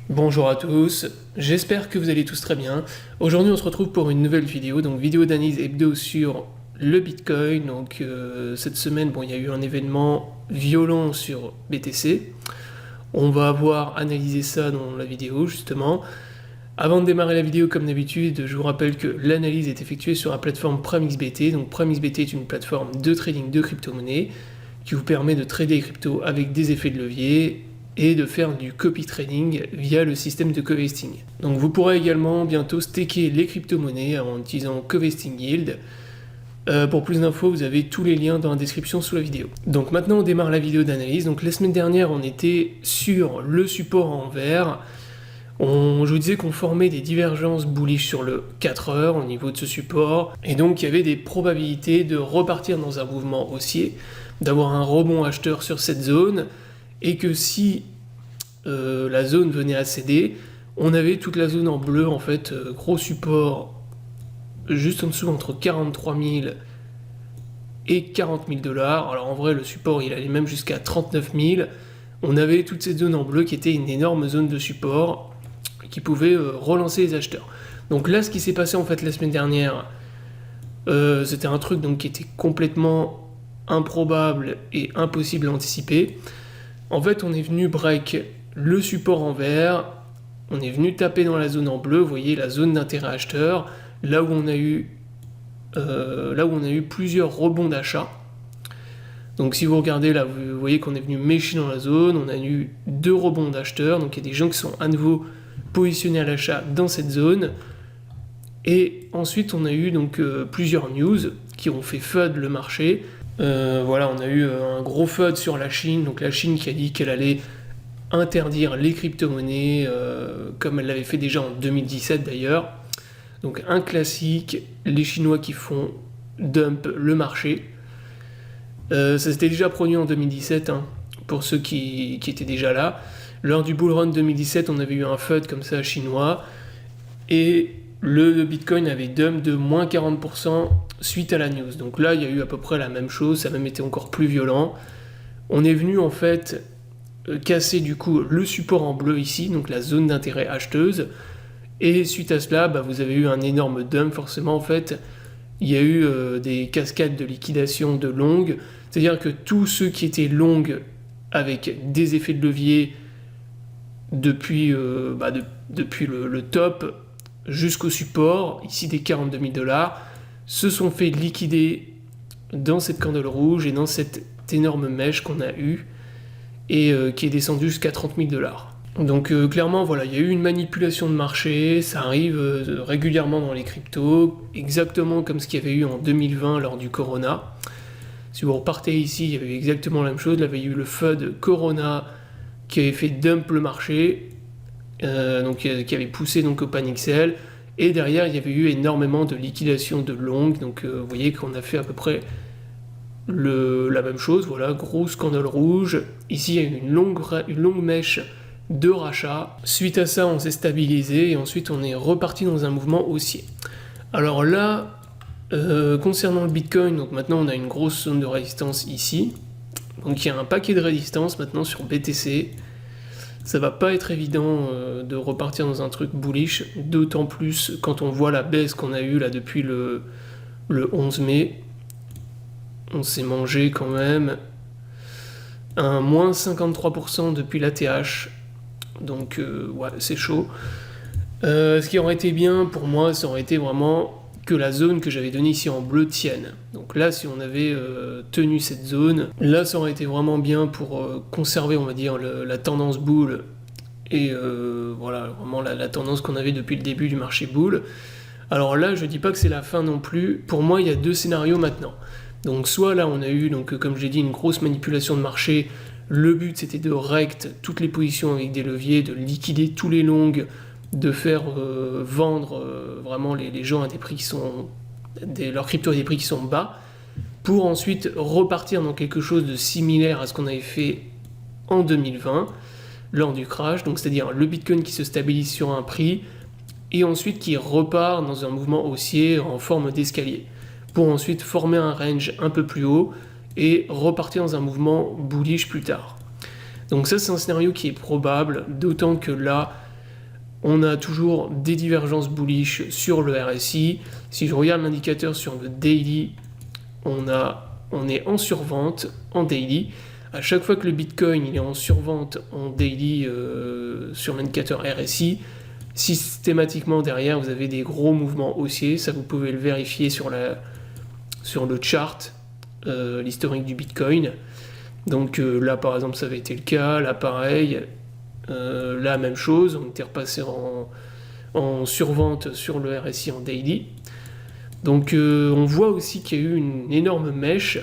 Bonjour à tous, j'espère que vous allez tous très bien. Aujourd'hui on se retrouve pour une nouvelle vidéo, donc vidéo d'analyse hebdo sur le Bitcoin. Donc cette semaine, il y a eu un événement violent sur BTC. On va avoir analysé ça dans la vidéo justement. Avant de démarrer la vidéo, comme d'habitude, je vous rappelle que l'analyse est effectuée sur la plateforme PrimeXBT. Donc PrimeXBT est une plateforme de trading de crypto-monnaies qui vous permet de trader les cryptos avec des effets de levier et de faire du copy trading via le système de covesting. Donc vous pourrez également bientôt staker les crypto-monnaies en utilisant Covesting Yield. Pour plus d'infos, vous avez tous les liens dans la description sous la vidéo. Donc maintenant on démarre la vidéo d'analyse. Donc la semaine dernière on était sur le support en vert. Je vous disais qu'on formait des divergences bullish sur le 4 heures au niveau de ce support, et donc il y avait des probabilités de repartir dans un mouvement haussier, d'avoir un rebond acheteur sur cette zone, et que si la zone venait à céder, on avait toute la zone en bleu, en fait, gros support juste en dessous entre 43 000 et 40 000 dollars. Alors en vrai, le support il allait même jusqu'à 39 000. On avait toute cette zone en bleu qui était une énorme zone de support qui pouvait relancer les acheteurs. Donc là, ce qui s'est passé en fait la semaine dernière, c'était un truc donc qui était complètement improbable et impossible à anticiper. En fait, on est venu break le support en vert, on est venu taper dans la zone en bleu, vous voyez la zone d'intérêt acheteur, là où on a eu plusieurs rebonds d'achat. Donc si vous regardez là, vous voyez qu'on est venu mécher dans la zone, on a eu 2 rebonds d'acheteurs, donc il y a des gens qui sont à nouveau positionnés à l'achat dans cette zone. Et ensuite on a eu donc plusieurs news qui ont fait FUD le marché. Voilà, on a eu un gros FUD sur la Chine, donc la Chine qui a dit qu'elle allait interdire les crypto-monnaies, comme elle l'avait fait déjà en 2017 d'ailleurs. Donc un classique, les Chinois qui font dump le marché. Ça s'était déjà produit en 2017, pour ceux qui étaient déjà là. Lors du bull run 2017, on avait eu un FUD comme ça chinois, et le Bitcoin avait dump de moins 40% suite à la news. Donc là, il y a eu à peu près la même chose, ça a même été encore plus violent. On est venu en fait casser du coup le support en bleu ici, donc la zone d'intérêt acheteuse, et suite à cela, vous avez eu un énorme dump forcément en fait. Il y a eu des cascades de liquidation de longues, c'est-à-dire que tous ceux qui étaient longues avec des effets de levier depuis le top jusqu'au support, ici des 42 000 dollars, se sont fait liquider dans cette candle rouge et dans cette énorme mèche qu'on a eue et qui est descendue jusqu'à 30 000 dollars. Donc clairement, voilà, il y a eu une manipulation de marché, ça arrive régulièrement dans les cryptos, exactement comme ce qu'il y avait eu en 2020 lors du Corona. Si vous repartez ici, il y avait exactement la même chose, il y avait eu le FUD Corona qui avait fait dump le marché, donc qui avait poussé donc au panic sell, et derrière il y avait eu énormément de liquidation de longues, donc vous voyez qu'on a fait à peu près la même chose, voilà, gros scandale rouge. Ici il y a eu une longue mèche de rachat. Suite à ça, on s'est stabilisé et ensuite on est reparti dans un mouvement haussier. Alors là, concernant le Bitcoin, donc maintenant on a une grosse zone de résistance ici. Donc il y a un paquet de résistance maintenant sur BTC. Ça va pas être évident de repartir dans un truc bullish, d'autant plus quand on voit la baisse qu'on a eue là depuis le 11 mai. On s'est mangé quand même un moins 53% depuis l'ATH. Donc ouais, c'est chaud. Ce qui aurait été bien pour moi, ça aurait été vraiment que la zone que j'avais donnée ici en bleu tienne. Donc là, si on avait tenu cette zone, là ça aurait été vraiment bien pour conserver, on va dire, la tendance bull et voilà, vraiment la tendance qu'on avait depuis le début du marché bull. Alors là, je dis pas que c'est la fin non plus. Pour moi, il y a 2 scénarios maintenant. Donc soit là, on a eu, donc comme j'ai dit, une grosse manipulation de marché. Le but, c'était de rect toutes les positions avec des leviers, de liquider tous les longs, de faire vendre vraiment les gens à des prix qui sont... leurs cryptos à des prix qui sont bas, pour ensuite repartir dans quelque chose de similaire à ce qu'on avait fait en 2020, lors du crash, donc c'est-à-dire le Bitcoin qui se stabilise sur un prix, et ensuite qui repart dans un mouvement haussier en forme d'escalier, pour ensuite former un range un peu plus haut, et repartir dans un mouvement bullish plus tard. Donc ça, c'est un scénario qui est probable, d'autant que là, On a toujours des divergences bullish sur le RSI. Si je regarde l'indicateur sur le daily, on est en survente en daily. À chaque fois que le Bitcoin il est en survente en daily sur l'indicateur RSI, systématiquement derrière vous avez des gros mouvements haussiers. Ça vous pouvez le vérifier sur le chart, l'historique du Bitcoin. Donc là par exemple ça avait été le cas, là pareil, là même chose, on était repassé en survente sur le RSI en daily. Donc on voit aussi qu'il y a eu une énorme mèche,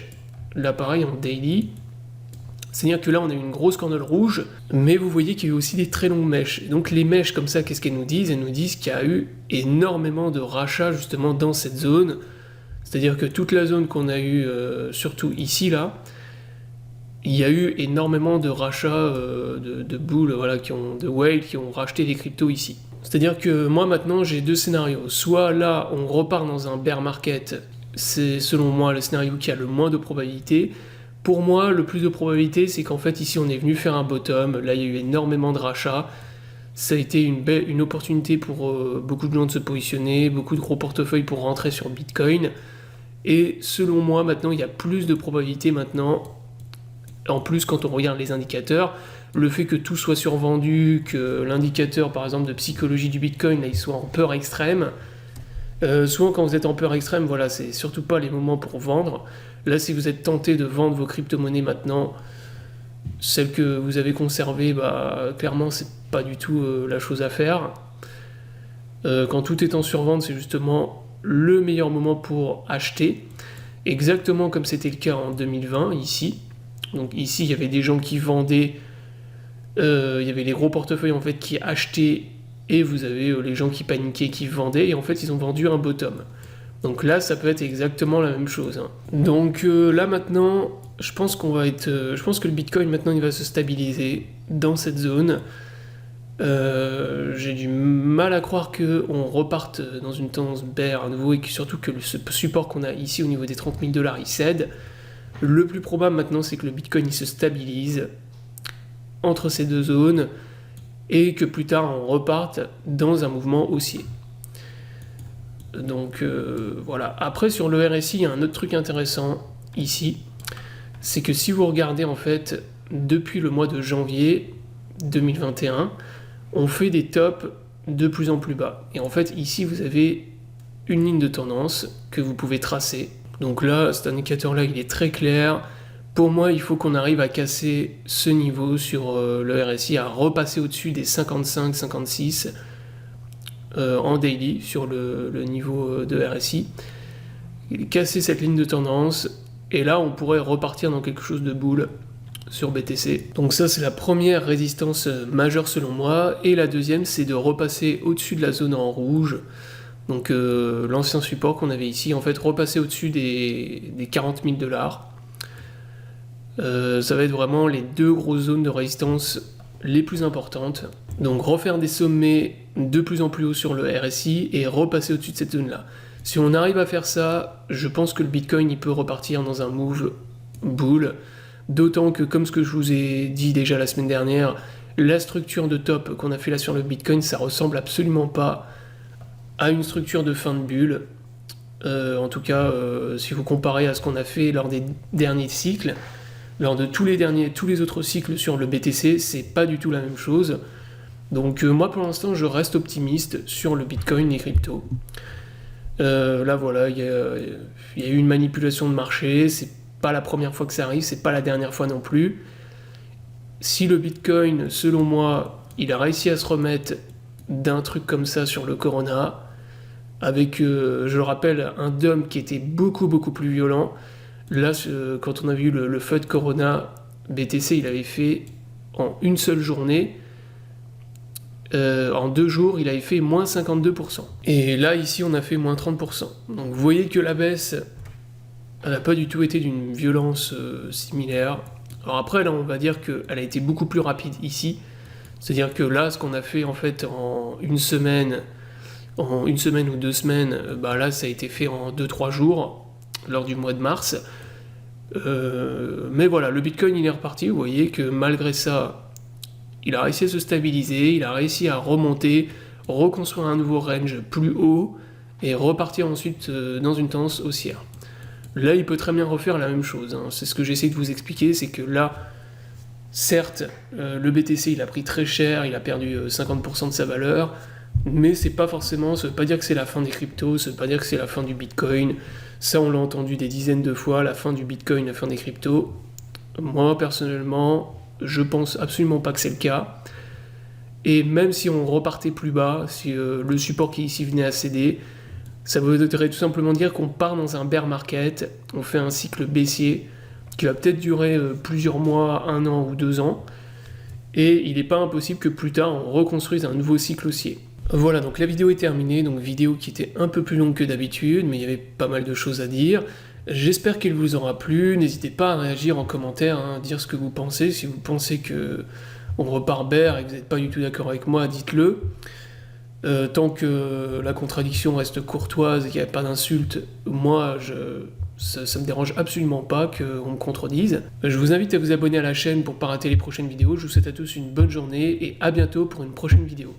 là pareil en daily. C'est-à-dire que là on a eu une grosse candle rouge, mais vous voyez qu'il y a eu aussi des très longues mèches. Donc les mèches comme ça, qu'est-ce qu'elles nous disent? Elles nous disent qu'il y a eu énormément de rachats justement dans cette zone. C'est-à-dire que toute la zone qu'on a eue, surtout ici là, il y a eu énormément de rachats de bulles, voilà, de whales qui ont racheté des cryptos ici. C'est-à-dire que moi maintenant j'ai deux scénarios. Soit là on repart dans un bear market, c'est selon moi le scénario qui a le moins de probabilité. Pour moi le plus de probabilité c'est qu'en fait ici on est venu faire un bottom, là il y a eu énormément de rachats. Ça a été une opportunité pour beaucoup de gens de se positionner, beaucoup de gros portefeuilles pour rentrer sur Bitcoin. Et selon moi maintenant il y a plus de probabilité maintenant. En plus, quand on regarde les indicateurs, le fait que tout soit survendu, que l'indicateur, par exemple, de psychologie du Bitcoin, là, il soit en peur extrême. Souvent, quand vous êtes en peur extrême, voilà, c'est surtout pas les moments pour vendre. Là, si vous êtes tenté de vendre vos crypto-monnaies maintenant, celles que vous avez conservées, bah, clairement, c'est pas du tout la chose à faire. Quand tout est en survente, c'est justement le meilleur moment pour acheter. Exactement comme c'était le cas en 2020, ici. Donc ici, il y avait des gens qui vendaient, il y avait les gros portefeuilles en fait qui achetaient, et vous avez les gens qui paniquaient, qui vendaient, et en fait ils ont vendu un bottom. Donc là, ça peut être exactement la même chose. Hein. Donc là maintenant, je pense que le Bitcoin maintenant il va se stabiliser dans cette zone. J'ai du mal à croire qu'on reparte dans une tendance bear à nouveau, et que surtout que ce support qu'on a ici au niveau des 30 000 $, il cède. Le plus probable maintenant, c'est que le Bitcoin il se stabilise entre ces deux zones et que plus tard on reparte dans un mouvement haussier. Donc voilà. Après sur le RSI, il y a un autre truc intéressant ici, c'est que si vous regardez en fait depuis le mois de janvier 2021, on fait des tops de plus en plus bas. Et en fait ici vous avez une ligne de tendance que vous pouvez tracer. Donc là, cet indicateur-là, il est très clair. Pour moi, il faut qu'on arrive à casser ce niveau sur le RSI, à repasser au-dessus des 55-56 en daily sur le niveau de RSI. Casser cette ligne de tendance, et là, on pourrait repartir dans quelque chose de bull sur BTC. Donc ça, c'est la première résistance majeure selon moi. Et la deuxième, c'est de repasser au-dessus de la zone en rouge. Donc l'ancien support qu'on avait ici, en fait, repasser au-dessus des 40 000 $. Ça va être vraiment les deux grosses zones de résistance les plus importantes. Donc refaire des sommets de plus en plus haut sur le RSI et repasser au-dessus de cette zone-là. Si on arrive à faire ça, je pense que le Bitcoin il peut repartir dans un move bull. D'autant que, comme ce que je vous ai dit déjà la semaine dernière, la structure de top qu'on a fait là sur le Bitcoin, ça ressemble absolument pas à une structure de fin de bulle. En tout cas, si vous comparez à ce qu'on a fait lors des derniers cycles, lors de tous les autres cycles sur le BTC, c'est pas du tout la même chose. Donc moi pour l'instant je reste optimiste sur le Bitcoin et crypto. Là voilà, il y a eu une manipulation de marché, c'est pas la première fois que ça arrive, c'est pas la dernière fois non plus. Si le Bitcoin, selon moi, il a réussi à se remettre d'un truc comme ça sur le Corona, avec, je le rappelle, un dump qui était beaucoup plus violent. Là, quand on a vu le FUD Corona, BTC, il avait fait en une seule journée, en 2 jours, il avait fait moins 52%. Et là, ici, on a fait moins 30%. Donc vous voyez que la baisse, elle n'a pas du tout été d'une violence similaire. Alors après, là, on va dire qu'elle a été beaucoup plus rapide ici. C'est-à-dire que là, ce qu'on a fait en fait en une semaine ou 2 semaines, bah là, ça a été fait en 2-3 jours, lors du mois de mars. Mais voilà, le Bitcoin, il est reparti. Vous voyez que malgré ça, il a réussi à se stabiliser, il a réussi à remonter. reconstruire un nouveau range plus haut, et repartir ensuite dans une tendance haussière. Là, il peut très bien refaire la même chose, hein. C'est ce que j'essaie de vous expliquer, c'est que là, certes, le BTC, il a pris très cher, il a perdu 50% de sa valeur, mais c'est pas forcément, ça veut pas dire que c'est la fin des cryptos, ça veut pas dire que c'est la fin du Bitcoin. Ça, on l'a entendu des dizaines de fois, la fin du Bitcoin, la fin des cryptos. Moi, personnellement, je pense absolument pas que c'est le cas. Et même si on repartait plus bas, si le support qui ici venait à céder, ça voudrait tout simplement dire qu'on part dans un bear market, on fait un cycle baissier qui va peut-être durer plusieurs mois, 1 an ou 2 ans, et il n'est pas impossible que plus tard on reconstruise un nouveau cycle haussier. Voilà, donc la vidéo est terminée, donc vidéo qui était un peu plus longue que d'habitude, mais il y avait pas mal de choses à dire. J'espère qu'elle vous aura plu, n'hésitez pas à réagir en commentaire, hein, dire ce que vous pensez, si vous pensez que on repart bear et que vous n'êtes pas du tout d'accord avec moi, dites-le. Tant que la contradiction reste courtoise et qu'il n'y a pas d'insulte, moi, ça me dérange absolument pas qu'on me contredise. Je vous invite à vous abonner à la chaîne pour ne pas rater les prochaines vidéos. Je vous souhaite à tous une bonne journée et à bientôt pour une prochaine vidéo.